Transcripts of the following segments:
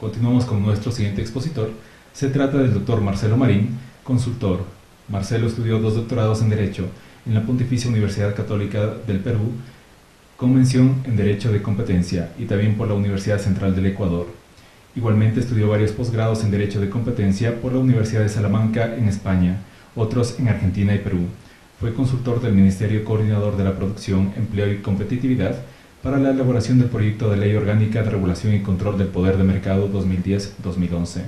Continuamos con nuestro siguiente expositor. Se trata del doctor Marcelo Marín, consultor. Marcelo estudió 2 doctorados en Derecho en la Pontificia Universidad Católica del Perú, con mención en Derecho de Competencia, y también por la Universidad Central del Ecuador. Igualmente estudió varios posgrados en Derecho de Competencia por la Universidad de Salamanca en España, otros en Argentina y Perú. Fue consultor del Ministerio Coordinador de la Producción, Empleo y Competitividad para la elaboración del proyecto de Ley Orgánica de Regulación y Control del Poder de Mercado 2010-2011.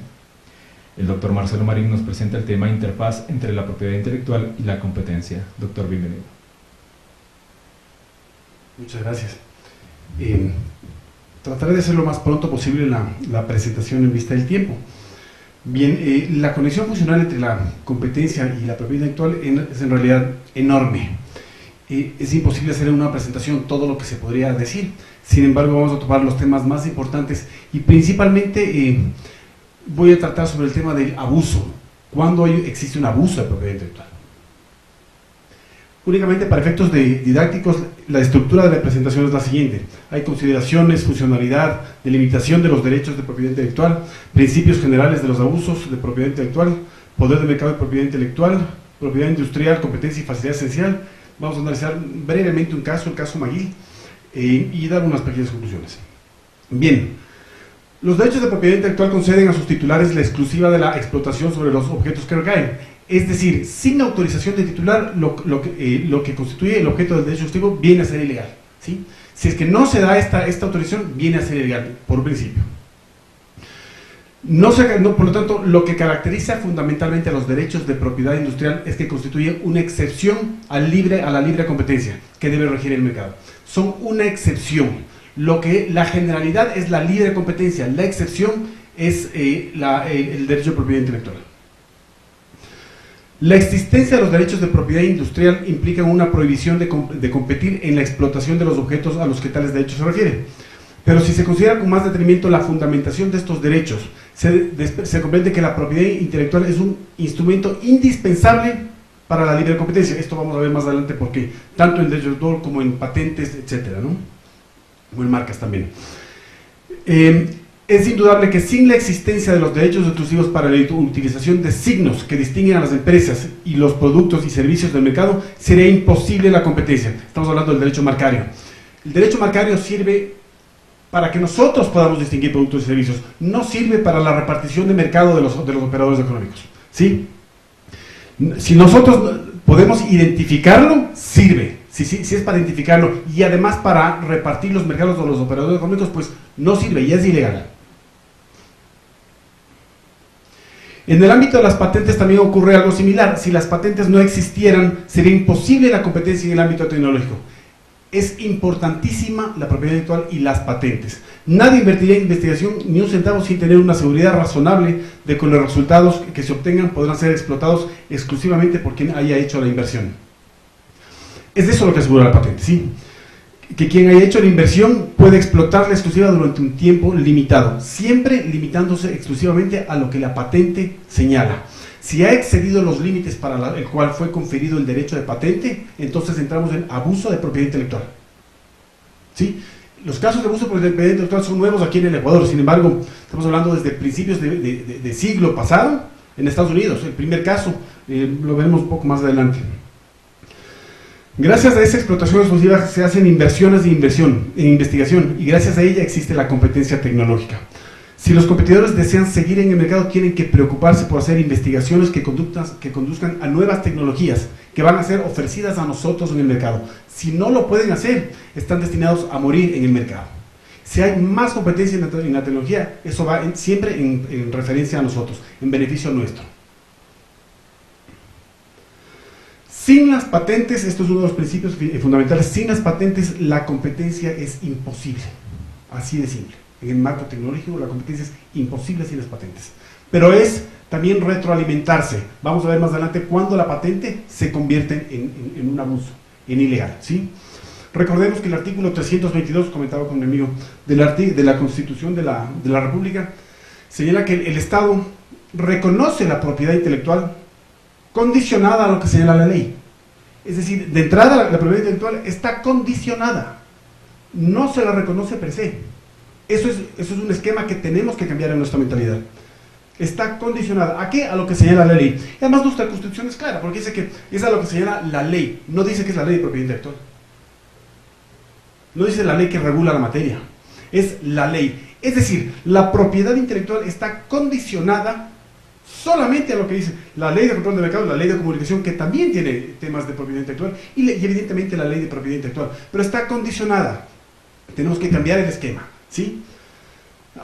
El doctor Marcelo Marín nos presenta el tema interfaz entre la propiedad intelectual y la competencia. Doctor, bienvenido. Muchas gracias. Trataré de hacer lo más pronto posible la presentación en vista del tiempo. Bien, la conexión funcional entre la competencia y la propiedad intelectual es en realidad enorme. Es imposible hacer en una presentación todo lo que se podría decir. Sin embargo, vamos a tomar los temas más importantes y principalmente voy a tratar sobre el tema del abuso. ¿Cuándo existe un abuso de propiedad intelectual? Únicamente para efectos didácticos, la estructura de la presentación es la siguiente. Hay consideraciones, funcionalidad, delimitación de los derechos de propiedad intelectual, principios generales de los abusos de propiedad intelectual, poder de mercado de propiedad intelectual, propiedad industrial, competencia y facilidad esencial. Vamos a analizar brevemente un caso, el caso McGill, y dar unas pequeñas conclusiones. Bien, los derechos de propiedad intelectual conceden a sus titulares la exclusiva de la explotación sobre los objetos que recaen. Es decir, sin autorización del titular, lo que constituye el objeto del derecho exclusivo viene a ser ilegal, ¿sí? Si es que no se da esta autorización, viene a ser ilegal, por principio. Por lo tanto, lo que caracteriza fundamentalmente a los derechos de propiedad industrial es que constituye una excepción a la libre competencia que debe regir el mercado. Son una excepción. La generalidad es la libre competencia, la excepción es el derecho de propiedad intelectual. La existencia de los derechos de propiedad industrial implica una prohibición de competir en la explotación de los objetos a los que tales derechos se refieren. Pero si se considera con más detenimiento la fundamentación de estos derechos, se comprende que la propiedad intelectual es un instrumento indispensable para la libre competencia. Esto vamos a ver más adelante porque tanto en derecho de autor como en patentes, etcétera, ¿no? O en marcas también. Es indudable que sin la existencia de los derechos exclusivos para la utilización de signos que distinguen a las empresas y los productos y servicios del mercado, sería imposible la competencia. Estamos hablando del derecho marcario. El derecho marcario sirve para que nosotros podamos distinguir productos y servicios, no sirve para la repartición de mercado de los operadores económicos, ¿sí? Si nosotros podemos identificarlo, sirve. Si es para identificarlo y además para repartir los mercados de los operadores económicos, pues no sirve y es ilegal. En el ámbito de las patentes también ocurre algo similar. Si las patentes no existieran, sería imposible la competencia en el ámbito tecnológico. Es importantísima la propiedad intelectual y las patentes. Nadie invertiría en investigación ni un centavo sin tener una seguridad razonable de que los resultados que se obtengan podrán ser explotados exclusivamente por quien haya hecho la inversión. Es eso lo que asegura la patente, ¿sí? Que quien haya hecho la inversión puede explotarla exclusiva durante un tiempo limitado, siempre limitándose exclusivamente a lo que la patente señala. Si ha excedido los límites para el cual fue conferido el derecho de patente, entonces entramos en abuso de propiedad intelectual, ¿sí? Los casos de abuso de propiedad intelectual son nuevos aquí en el Ecuador. Sin embargo, estamos hablando desde principios de siglo pasado en Estados Unidos. El primer caso lo veremos un poco más adelante. Gracias a esa explotación exclusiva se hacen inversiones en investigación, y gracias a ella existe la competencia tecnológica. Si los competidores desean seguir en el mercado, tienen que preocuparse por hacer investigaciones que conduzcan a nuevas tecnologías que van a ser ofrecidas a nosotros en el mercado. Si no lo pueden hacer, están destinados a morir en el mercado. Si hay más competencia en la tecnología, eso va siempre en referencia a nosotros, en beneficio nuestro. Sin las patentes, esto es uno de los principios fundamentales, sin las patentes la competencia es imposible, así de simple. En el marco tecnológico la competencia es imposible sin las patentes, pero es también retroalimentarse. Vamos a ver más adelante cuándo la patente se convierte en un abuso, en ilegal, ¿sí? Recordemos que el artículo 322, comentaba con mi amigo, de la Constitución de la República, señala que el Estado reconoce la propiedad intelectual condicionada a lo que señala la ley. Es decir, de entrada la propiedad intelectual está condicionada, no se la reconoce per se, Eso es un esquema que tenemos que cambiar en nuestra mentalidad. Está condicionada. ¿A qué? A lo que señala la ley. Y además nuestra Constitución es clara, porque dice que es a lo que señala la ley. No dice que es la ley de propiedad intelectual. No dice la ley que regula la materia. Es la ley. Es decir, la propiedad intelectual está condicionada solamente a lo que dice la ley de control de mercado, la ley de comunicación, que también tiene temas de propiedad intelectual, y evidentemente la ley de propiedad intelectual. Pero está condicionada. Tenemos que cambiar el esquema, ¿sí?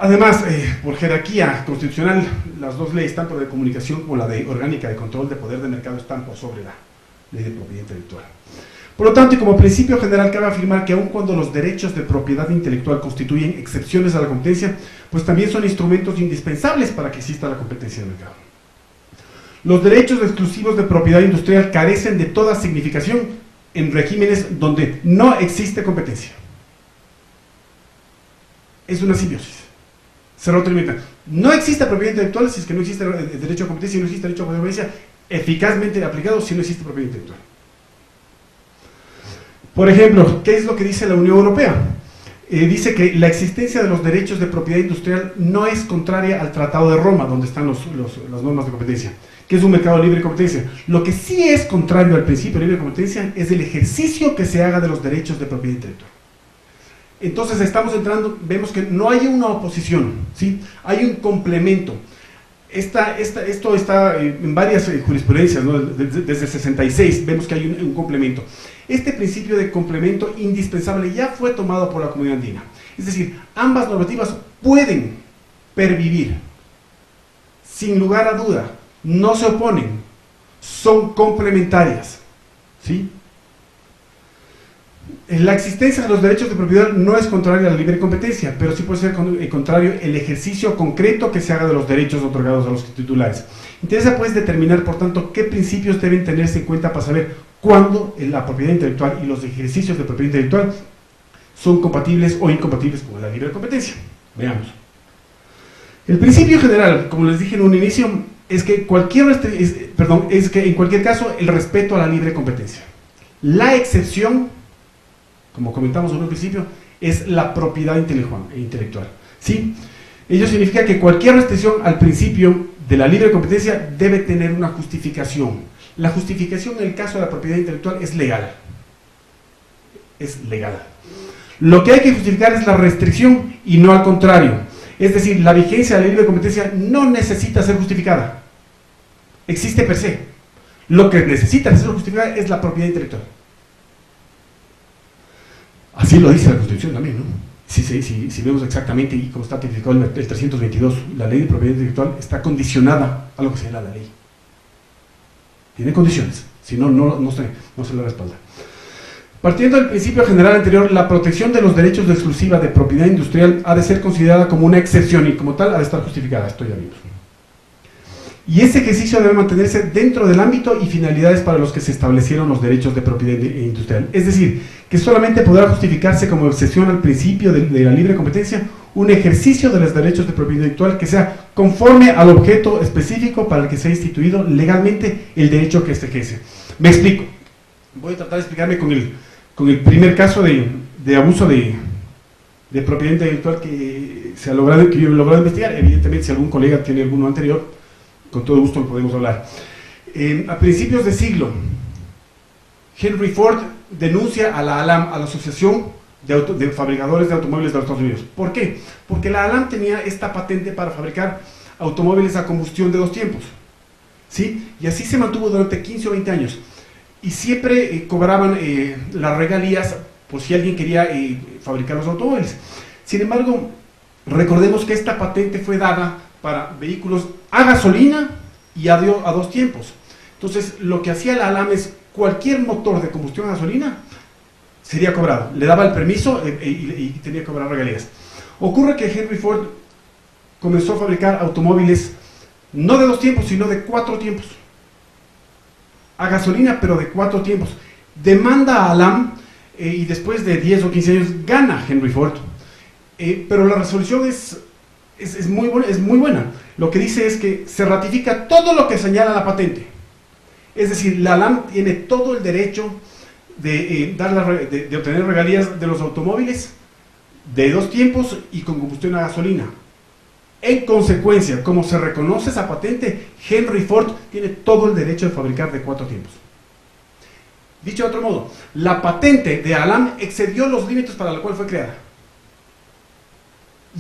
Además, por jerarquía constitucional, las dos leyes, tanto de comunicación como la de orgánica de control de poder de mercado, están por sobre la ley de propiedad intelectual. Por lo tanto, y como principio general, cabe afirmar que aun cuando los derechos de propiedad intelectual constituyen excepciones a la competencia, pues también son instrumentos indispensables para que exista la competencia de mercado. Los derechos exclusivos de propiedad industrial carecen de toda significación en regímenes donde no existe competencia. Es una simbiosis. Se retroalimenta. No existe propiedad intelectual si es que no existe el derecho a competencia, y no existe derecho a competencia eficazmente aplicado si no existe propiedad intelectual. Por ejemplo, ¿qué es lo que dice la Unión Europea? Dice que la existencia de los derechos de propiedad industrial no es contraria al Tratado de Roma, donde están las normas de competencia, que es un mercado libre de competencia. Lo que sí es contrario al principio de libre competencia es el ejercicio que se haga de los derechos de propiedad intelectual. Entonces estamos entrando, vemos que no hay una oposición, ¿sí? Hay un complemento. Esto está en varias jurisprudencias, ¿no? Desde el 66 vemos que hay un complemento. Este principio de complemento indispensable ya fue tomado por la Comunidad Andina. Es decir, ambas normativas pueden pervivir, sin lugar a duda, no se oponen, son complementarias, ¿sí? La existencia de los derechos de propiedad no es contraria a la libre competencia, pero sí puede ser contrario el ejercicio concreto que se haga de los derechos otorgados a los titulares. Interesa pues determinar, por tanto, qué principios deben tenerse en cuenta para saber cuándo la propiedad intelectual y los ejercicios de propiedad intelectual son compatibles o incompatibles con la libre competencia. Veamos. El principio general, como les dije en un inicio, es que en cualquier caso el respeto a la libre competencia. La excepción, como comentamos en un principio, es la propiedad intelectual, ¿sí? Ello significa que cualquier restricción al principio de la libre competencia debe tener una justificación. La justificación en el caso de la propiedad intelectual es legal. Es legal. Lo que hay que justificar es la restricción y no al contrario. Es decir, la vigencia de la libre competencia no necesita ser justificada. Existe per se. Lo que necesita ser justificada es la propiedad intelectual. Así lo dice la Constitución también, ¿no? Si vemos exactamente y como está tipificado el 322, la ley de propiedad intelectual está condicionada a lo que señala la ley. Tiene condiciones, si no, no se le respalda. Partiendo del principio general anterior, la protección de los derechos de exclusiva de propiedad industrial ha de ser considerada como una excepción y como tal ha de estar justificada, esto ya vimos. Y ese ejercicio debe mantenerse dentro del ámbito y finalidades para los que se establecieron los derechos de propiedad industrial. Es decir, que solamente podrá justificarse como excepción al principio de la libre competencia un ejercicio de los derechos de propiedad intelectual que sea conforme al objeto específico para el que se ha instituido legalmente el derecho que se ejerce. Me explico. Voy a tratar de explicarme con el primer caso de abuso de propiedad intelectual que yo he logrado investigar. Evidentemente, si algún colega tiene alguno anterior, con todo gusto podemos hablar. A principios de siglo, Henry Ford denuncia a la ALAM, a la Asociación de Fabricadores de Automóviles de los Estados Unidos. ¿Por qué? Porque la ALAM tenía esta patente para fabricar automóviles a combustión de 2 tiempos, ¿sí? Y así se mantuvo durante 15 o 20 años. Y siempre cobraban las regalías por si alguien quería fabricar los automóviles. Sin embargo, recordemos que esta patente fue dada para vehículos a gasolina y a 2 tiempos. Entonces, lo que hacía la ALAM es cualquier motor de combustión a gasolina sería cobrado. Le daba el permiso y tenía que cobrar regalías. Ocurre que Henry Ford comenzó a fabricar automóviles no de 2 tiempos, sino de 4 tiempos. A gasolina, pero de 4 tiempos. Demanda a ALAM y después de 10 o 15 años gana Henry Ford. Pero la resolución es muy buena. Lo que dice es que se ratifica todo lo que señala la patente. Es decir, la ALAM tiene todo el derecho de obtener regalías de los automóviles de 2 tiempos y con combustión a gasolina. En consecuencia, como se reconoce esa patente, Henry Ford tiene todo el derecho de fabricar de 4 tiempos. Dicho de otro modo, la patente de Alam excedió los límites para los cuales fue creada.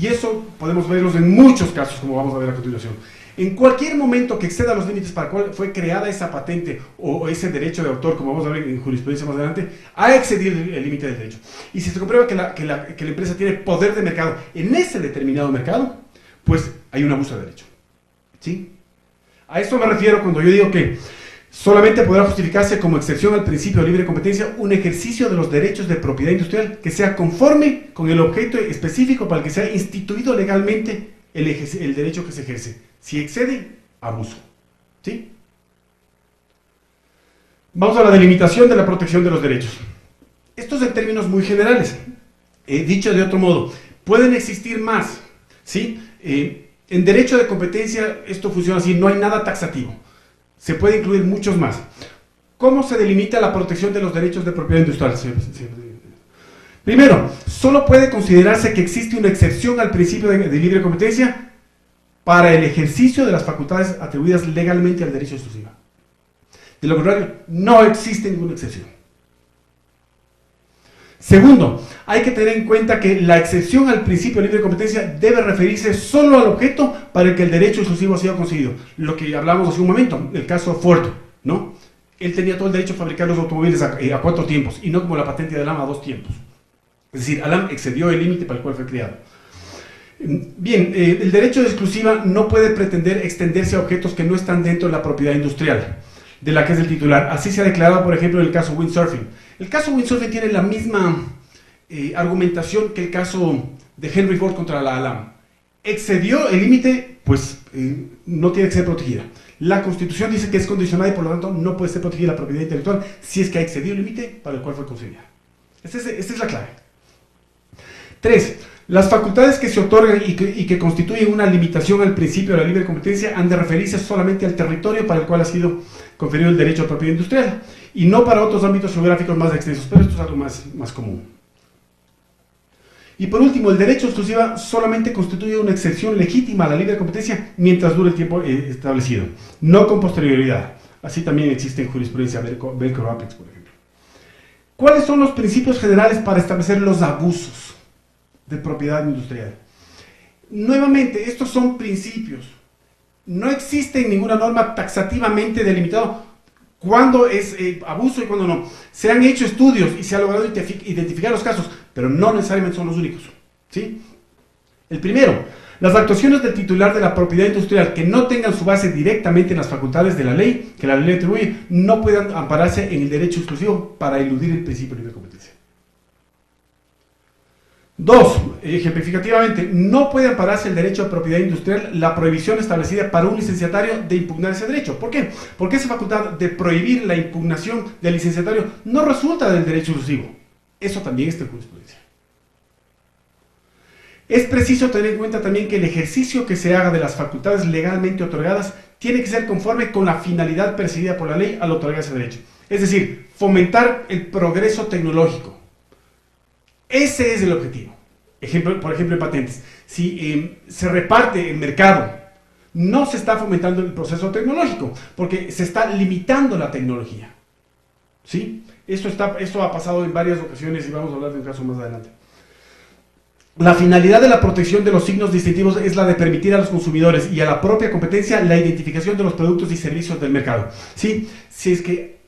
Y eso podemos verlos en muchos casos, como vamos a ver a continuación. En cualquier momento que exceda los límites para el cual fue creada esa patente o ese derecho de autor, como vamos a ver en jurisprudencia más adelante, ha excedido el límite del derecho. Y si se comprueba que la empresa tiene poder de mercado en ese determinado mercado, pues hay un abuso de derecho. ¿Sí? A esto me refiero cuando yo digo que solamente podrá justificarse como excepción al principio de libre competencia un ejercicio de los derechos de propiedad industrial que sea conforme con el objeto específico para el que sea instituido legalmente el derecho que se ejerce. Si excede, abuso. ¿Sí? Vamos a la delimitación de la protección de los derechos. Esto es en términos muy generales. Dicho de otro modo, pueden existir más. ¿Sí? En derecho de competencia esto funciona así, no hay nada taxativo. Se puede incluir muchos más. ¿Cómo se delimita la protección de los derechos de propiedad industrial? Primero, solo puede considerarse que existe una excepción al principio de libre competencia para el ejercicio de las facultades atribuidas legalmente al derecho exclusivo. De lo contrario, no existe ninguna excepción. Segundo, hay que tener en cuenta que la excepción al principio de libre competencia debe referirse solo al objeto para el que el derecho exclusivo ha sido conseguido. Lo que hablamos hace un momento, el caso Ford, ¿no? Él tenía todo el derecho a fabricar los automóviles a 4 tiempos y no como la patente de Alam a 2 tiempos. Es decir, Alam excedió el límite para el cual fue creado. Bien, el derecho de exclusiva no puede pretender extenderse a objetos que no están dentro de la propiedad industrial de la que es el titular. Así se ha declarado, por ejemplo, en el caso windsurfing. El caso windsurfing tiene la misma argumentación que el caso de Henry Ford contra la Alam. Excedió el límite, pues no tiene que ser protegida. La Constitución dice que es condicionada y por lo tanto no puede ser protegida la propiedad intelectual si es que ha excedido el límite para el cual fue concebida. Esta es la clave. 3. Las facultades que se otorgan y que constituyen una limitación al principio de la libre competencia han de referirse solamente al territorio para el cual ha sido conferido el derecho a propiedad industrial y no para otros ámbitos geográficos más extensos, pero esto es algo más común. Y por último, el derecho exclusivo solamente constituye una excepción legítima a la libre competencia mientras dure el tiempo establecido, no con posterioridad. Así también existe en jurisprudencia Belco Apex, por ejemplo. ¿Cuáles son los principios generales para establecer los abusos de propiedad industrial? Nuevamente, estos son principios. No existe ninguna norma taxativamente delimitado cuándo es abuso y cuándo no. Se han hecho estudios y se ha logrado identificar los casos, pero no necesariamente son los únicos. ¿Sí? El primero, las actuaciones del titular de la propiedad industrial que no tengan su base directamente en las facultades de la ley, que la ley atribuye, no puedan ampararse en el derecho exclusivo para eludir el principio de libre competencia. 2. Ejemplificativamente, no puede ampararse el derecho a propiedad industrial la prohibición establecida para un licenciatario de impugnar ese derecho. ¿Por qué? Porque esa facultad de prohibir la impugnación del licenciatario no resulta del derecho exclusivo. Eso también está en jurisprudencia. Es preciso tener en cuenta también que el ejercicio que se haga de las facultades legalmente otorgadas tiene que ser conforme con la finalidad perseguida por la ley al otorgar ese derecho. Es decir, fomentar el progreso tecnológico. Ese es el objetivo. Por ejemplo, en patentes. Si se reparte el mercado, no se está fomentando el proceso tecnológico, porque se está limitando la tecnología. ¿Sí? Esto ha pasado en varias ocasiones y vamos a hablar de un caso más adelante. La finalidad de la protección de los signos distintivos es la de permitir a los consumidores y a la propia competencia la identificación de los productos y servicios del mercado. ¿Sí? Si es que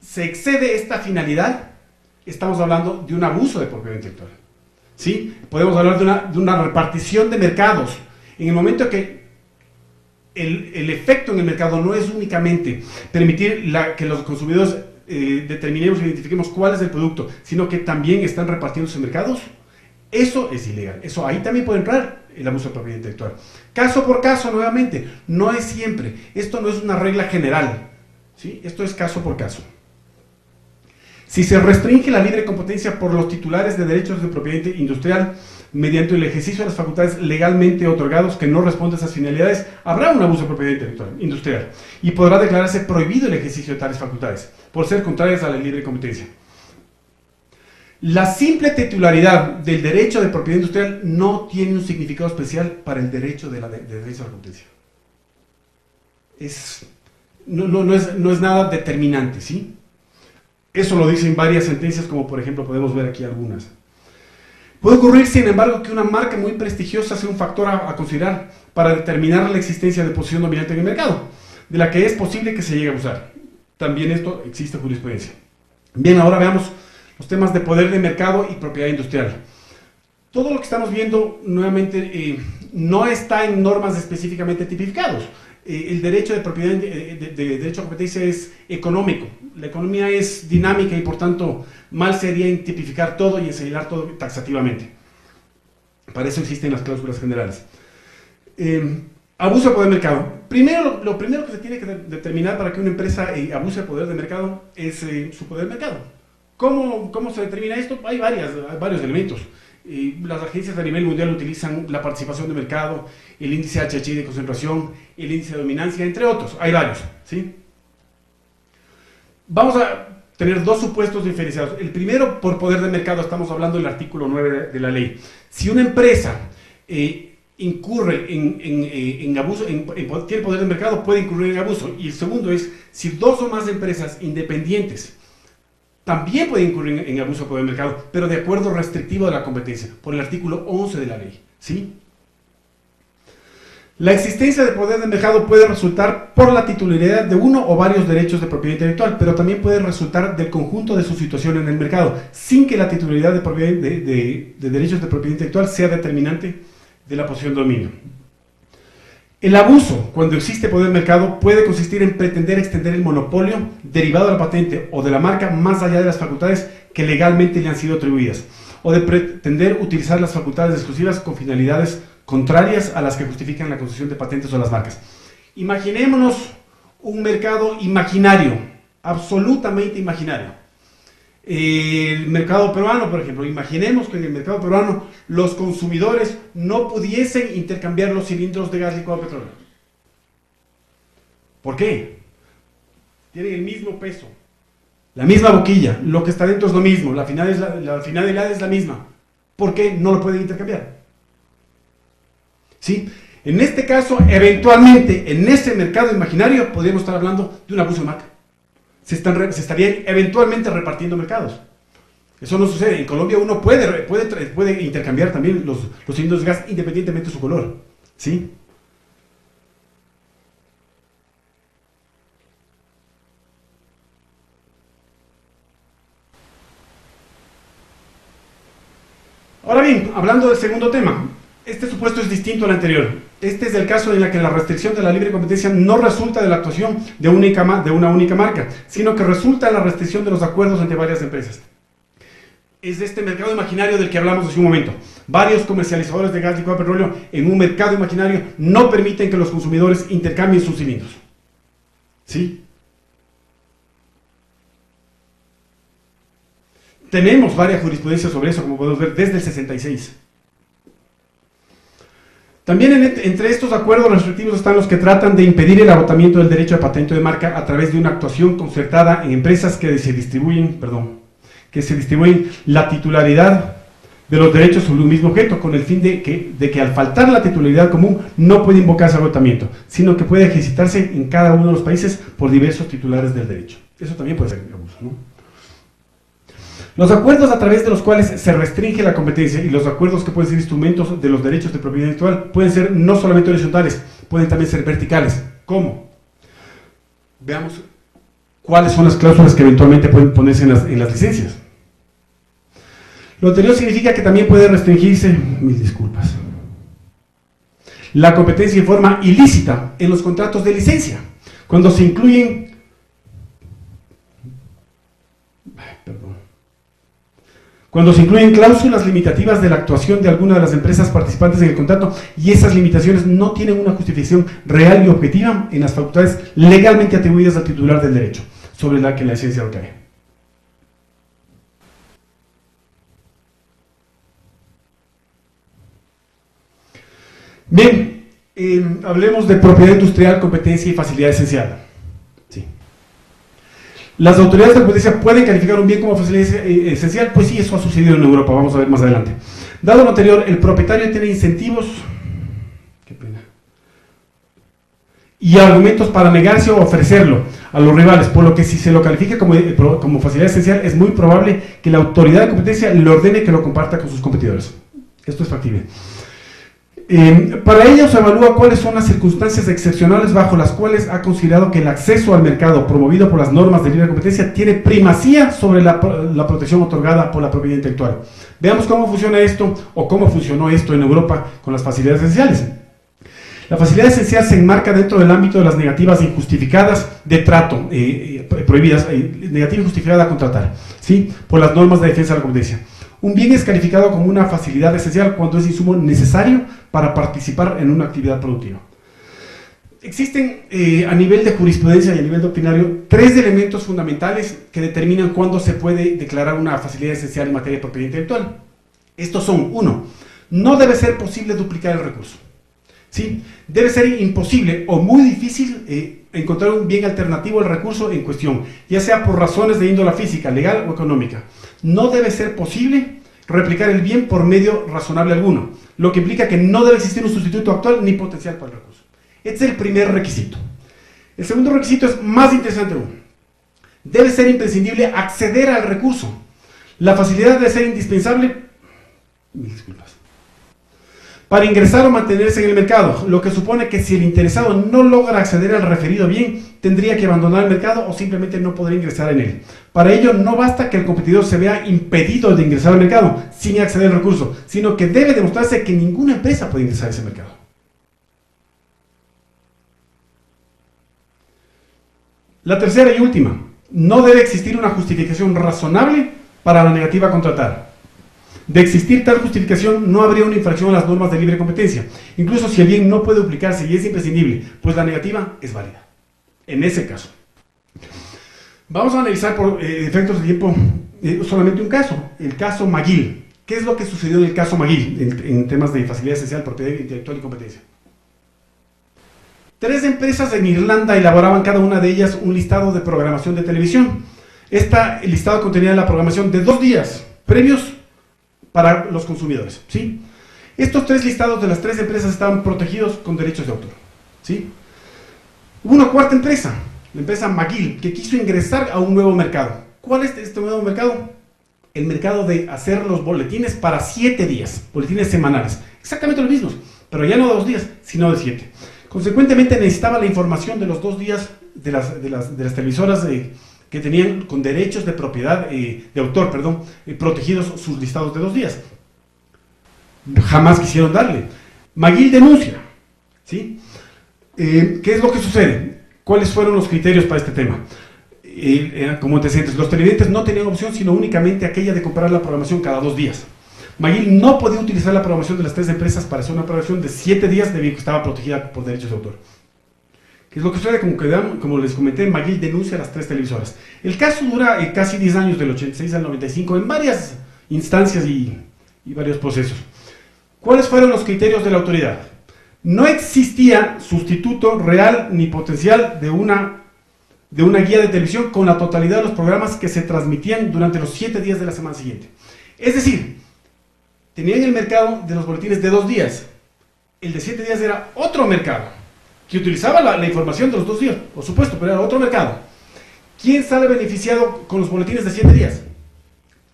se excede esta finalidad, estamos hablando de un abuso de propiedad intelectual. ¿Sí? Podemos hablar de una repartición de mercados. En el momento que el efecto en el mercado no es únicamente permitir que los consumidores determinemos e identifiquemos cuál es el producto, sino que también están repartiéndose mercados, eso es ilegal. Eso ahí también puede entrar el abuso de propiedad intelectual. Caso por caso, nuevamente, no es siempre. Esto no es una regla general. ¿Sí? Esto es caso por caso. Si se restringe la libre competencia por los titulares de derechos de propiedad industrial mediante el ejercicio de las facultades legalmente otorgados que no responden a esas finalidades, habrá un abuso de propiedad industrial y podrá declararse prohibido el ejercicio de tales facultades por ser contrarias a la libre competencia. La simple titularidad del derecho de propiedad industrial no tiene un significado especial para el derecho de derecho a la competencia. No es nada determinante, ¿sí? Eso lo dicen varias sentencias, como por ejemplo podemos ver aquí algunas. Puede ocurrir, sin embargo, que una marca muy prestigiosa sea un factor a considerar para determinar la existencia de posición dominante en el mercado, de la que es posible que se llegue a abusar. También esto existe jurisprudencia. Bien, ahora veamos los temas de poder de mercado y propiedad industrial. Todo lo que estamos viendo, nuevamente, no está en normas específicamente tipificados. El derecho de propiedad, de derecho a competencia es económico. La economía es dinámica y, por tanto, mal sería tipificar todo y enseñar todo taxativamente. Para eso existen las cláusulas generales. Abuso de poder de mercado. Primero, lo primero que se tiene que determinar para que una empresa abuse de poder de mercado es su poder de mercado. ¿Cómo se determina esto? Hay varios elementos. Las agencias a nivel mundial utilizan la participación de mercado, el índice HHI de concentración, el índice de dominancia, entre otros. Hay varios, ¿sí? Vamos a tener dos supuestos diferenciados. El primero, por poder de mercado, estamos hablando del artículo 9 de la ley. Si una empresa incurre en abuso, tiene poder de mercado, puede incurrir en abuso. Y el segundo es, si dos o más empresas independientes también pueden incurrir en abuso de poder de mercado, pero de acuerdo restrictivo de la competencia, por el artículo 11 de la ley, ¿sí? La existencia de poder de mercado puede resultar por la titularidad de uno o varios derechos de propiedad intelectual, pero también puede resultar del conjunto de su situación en el mercado, sin que la titularidad de, propiedad, de derechos de propiedad intelectual sea determinante de la posición de dominio. El abuso, cuando existe poder de mercado, puede consistir en pretender extender el monopolio derivado de la patente o de la marca más allá de las facultades que legalmente le han sido atribuidas, o de pretender utilizar las facultades exclusivas con finalidades contrarias a las que justifican la concesión de patentes o las marcas. Imaginémonos un mercado imaginario, absolutamente imaginario. El mercado peruano, por ejemplo, imaginemos que en el mercado peruano los consumidores no pudiesen intercambiar los cilindros de gas licuado de petróleo. ¿Por qué? Tienen el mismo peso, la misma boquilla, lo que está dentro es lo mismo, la finalidad es la misma. ¿Por qué no lo pueden intercambiar? ¿Sí? En este caso, eventualmente, en ese mercado imaginario, podríamos estar hablando de un abuso de marca. Se estarían eventualmente repartiendo mercados. Eso no sucede. En Colombia uno puede intercambiar también los cilindros de gas independientemente de su color. ¿Sí? Ahora bien, hablando del segundo tema, este supuesto es distinto al anterior. Este es el caso en el que la restricción de la libre competencia no resulta de la actuación de una única marca, sino que resulta de la restricción de los acuerdos entre varias empresas. Es de este mercado imaginario del que hablamos hace un momento. Varios comercializadores de gas licuado de petróleo en un mercado imaginario no permiten que los consumidores intercambien sus cilindros. ¿Sí? Tenemos varias jurisprudencias sobre eso, como podemos ver, desde el 66. También entre estos acuerdos restrictivos están los que tratan de impedir el agotamiento del derecho de patente de marca a través de una actuación concertada en empresas que se distribuyen la titularidad de los derechos sobre un mismo objeto, con el fin de que al faltar la titularidad común no puede invocarse agotamiento, sino que puede ejercitarse en cada uno de los países por diversos titulares del derecho. Eso también puede ser abuso, ¿no? Los acuerdos a través de los cuales se restringe la competencia y los acuerdos que pueden ser instrumentos de los derechos de propiedad intelectual pueden ser no solamente horizontales, pueden también ser verticales. ¿Cómo? Veamos cuáles son las cláusulas que eventualmente pueden ponerse en las licencias. Lo anterior significa que también puede restringirse, mil disculpas, la competencia en forma ilícita en los contratos de licencia, cuando se incluyen cláusulas limitativas de la actuación de alguna de las empresas participantes en el contrato y esas limitaciones no tienen una justificación real y objetiva en las facultades legalmente atribuidas al titular del derecho, sobre la que la licencia recae. Bien, hablemos de propiedad industrial, competencia y facilidad esencial. Sí. ¿Las autoridades de competencia pueden calificar un bien como facilidad esencial? Pues sí, eso ha sucedido en Europa, vamos a ver más adelante. Dado lo anterior, el propietario tiene incentivos y argumentos para negarse o ofrecerlo a los rivales, por lo que si se lo califica como facilidad esencial, es muy probable que la autoridad de competencia le ordene que lo comparta con sus competidores. Esto es factible. Para ello se evalúa cuáles son las circunstancias excepcionales bajo las cuales ha considerado que el acceso al mercado promovido por las normas de libre competencia tiene primacía sobre la protección otorgada por la propiedad intelectual. Veamos cómo funciona esto, o cómo funcionó esto en Europa con las facilidades esenciales. La facilidad esencial se enmarca dentro del ámbito de las negativas injustificadas de trato, prohibidas, negativa injustificada a contratar, ¿sí?, por las normas de defensa de la competencia. Un bien es calificado como una facilidad esencial cuando es insumo necesario para participar en una actividad productiva. Existen a nivel de jurisprudencia y a nivel doctrinario 3 elementos fundamentales que determinan cuándo se puede declarar una facilidad esencial en materia de propiedad intelectual. Estos son: 1. No debe ser posible duplicar el recurso. ¿Sí? Debe ser imposible o muy difícil encontrar un bien alternativo al recurso en cuestión, ya sea por razones de índole física, legal o económica. No debe ser posible replicar el bien por medio razonable alguno, lo que implica que no debe existir un sustituto actual ni potencial para el recurso. Este es el primer requisito. El segundo requisito es más interesante aún. Debe ser imprescindible acceder al recurso. La facilidad debe ser indispensable, para ingresar o mantenerse en el mercado, lo que supone que si el interesado no logra acceder al referido bien, tendría que abandonar el mercado o simplemente no podría ingresar en él. Para ello no basta que el competidor se vea impedido de ingresar al mercado sin acceder al recurso, sino que debe demostrarse que ninguna empresa puede ingresar a ese mercado. La tercera y última: no debe existir una justificación razonable para la negativa a contratar. De existir tal justificación, no habría una infracción a las normas de libre competencia, incluso si el bien no puede duplicarse y es imprescindible, pues la negativa es válida. En ese caso, vamos a analizar por efectos de tiempo solamente un caso, el caso McGill. ¿Qué es lo que sucedió en el caso McGill en temas de facilidad esencial, propiedad intelectual y competencia? 3 empresas en Irlanda elaboraban cada una de ellas un listado de programación de televisión. El listado contenía la programación de 2 días previos para los consumidores, ¿sí? Estos 3 listados de las 3 empresas estaban protegidos con derechos de autor, ¿sí? Hubo una cuarta empresa, la empresa McGill, que quiso ingresar a un nuevo mercado. ¿Cuál es este nuevo mercado? El mercado de hacer los boletines para 7 días, boletines semanales, exactamente los mismos, pero ya no de 2 días, sino de 7. Consecuentemente necesitaba la información de los 2 días de las televisoras que tenían con derechos de propiedad, de autor, protegidos sus listados de 2 días. Jamás quisieron darle. McGill denuncia, ¿sí? ¿Qué es lo que sucede? ¿Cuáles fueron los criterios para este tema? Como antecedentes, los televidentes no tenían opción sino únicamente aquella de comparar la programación cada 2 días. McGill no podía utilizar la programación de las 3 empresas para hacer una programación de 7 días debido a que estaba protegida por derechos de autor. ¿Qué es lo que sucede? Como les comenté, McGill denuncia a las 3 televisoras. El caso dura casi 10 años, del 86 al 95, en varias instancias y varios procesos. ¿Cuáles fueron los criterios de la autoridad? No existía sustituto real ni potencial de una guía de televisión con la totalidad de los programas que se transmitían durante los 7 días de la semana siguiente. Es decir, tenían el mercado de los boletines de 2 días. El de 7 días era otro mercado que utilizaba la información de los 2 días, por supuesto, pero era otro mercado. ¿Quién sale beneficiado con los boletines de 7 días?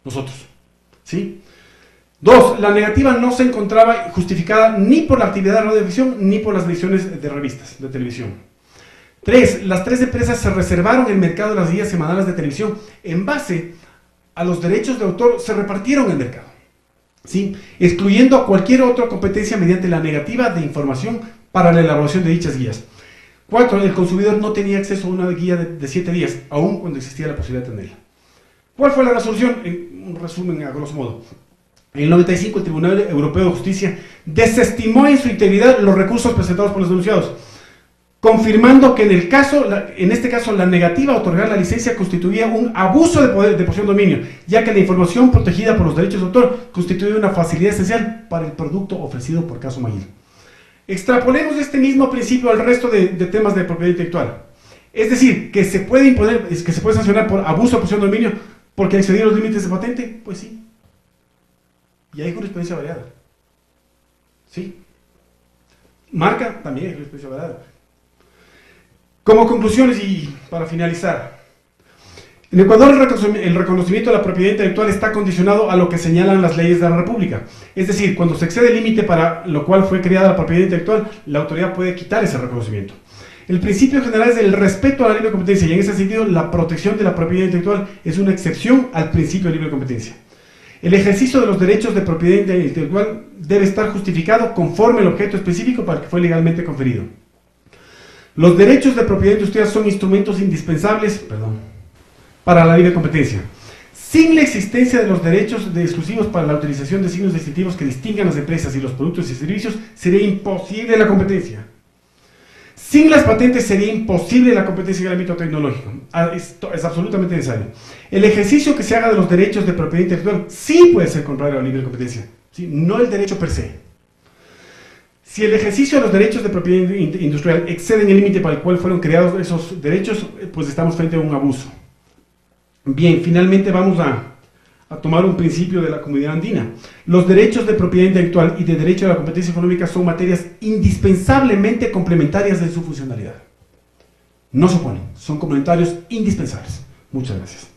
Nosotros, ¿sí? 2. La negativa no se encontraba justificada ni por la actividad de radiodifusión ni por las ediciones de revistas de televisión. 3. Las 3 empresas se reservaron el mercado de las guías semanales de televisión. En base a los derechos de autor se repartieron el mercado, ¿sí?, excluyendo a cualquier otra competencia mediante la negativa de información para la elaboración de dichas guías. 4. El consumidor no tenía acceso a una guía de 7 días, aun cuando existía la posibilidad de tenerla. ¿Cuál fue la resolución? En un resumen a grosso modo. En el 95 el Tribunal Europeo de Justicia desestimó en su integridad los recursos presentados por los denunciados, confirmando que en este caso la negativa a otorgar la licencia constituía un abuso de poder de posición de dominio, ya que la información protegida por los derechos de autor constituía una facilidad esencial para el producto ofrecido por caso McGill. Extrapolemos este mismo principio al resto de temas de propiedad intelectual. Es decir, que se puede imponer, que se puede sancionar por abuso de posición de dominio porque excedió los límites de patente, pues sí. Y hay jurisprudencia variada. Sí. Marca también hay jurisprudencia variada. Como conclusiones y para finalizar, en Ecuador el reconocimiento de la propiedad intelectual está condicionado a lo que señalan las leyes de la República. Es decir, cuando se excede el límite para lo cual fue creada la propiedad intelectual, la autoridad puede quitar ese reconocimiento. El principio general es el respeto a la libre competencia y en ese sentido la protección de la propiedad intelectual es una excepción al principio de libre competencia. El ejercicio de los derechos de propiedad intelectual debe estar justificado conforme al objeto específico para el que fue legalmente conferido. Los derechos de propiedad industrial son instrumentos indispensables para la libre competencia. Sin la existencia de los derechos exclusivos para la utilización de signos distintivos que distingan las empresas y los productos y servicios, sería imposible la competencia. Sin las patentes sería imposible la competencia en el ámbito tecnológico. Es absolutamente necesario. El ejercicio que se haga de los derechos de propiedad intelectual sí puede ser contrario a la libre competencia, ¿sí? No el derecho per se. Si el ejercicio de los derechos de propiedad industrial exceden el límite para el cual fueron creados esos derechos, pues estamos frente a un abuso. Bien, finalmente vamos a tomar un principio de la Comunidad Andina. Los derechos de propiedad intelectual y de derecho a la competencia económica son materias indispensablemente complementarias de su funcionalidad. No se oponen, son complementarios indispensables. Muchas gracias.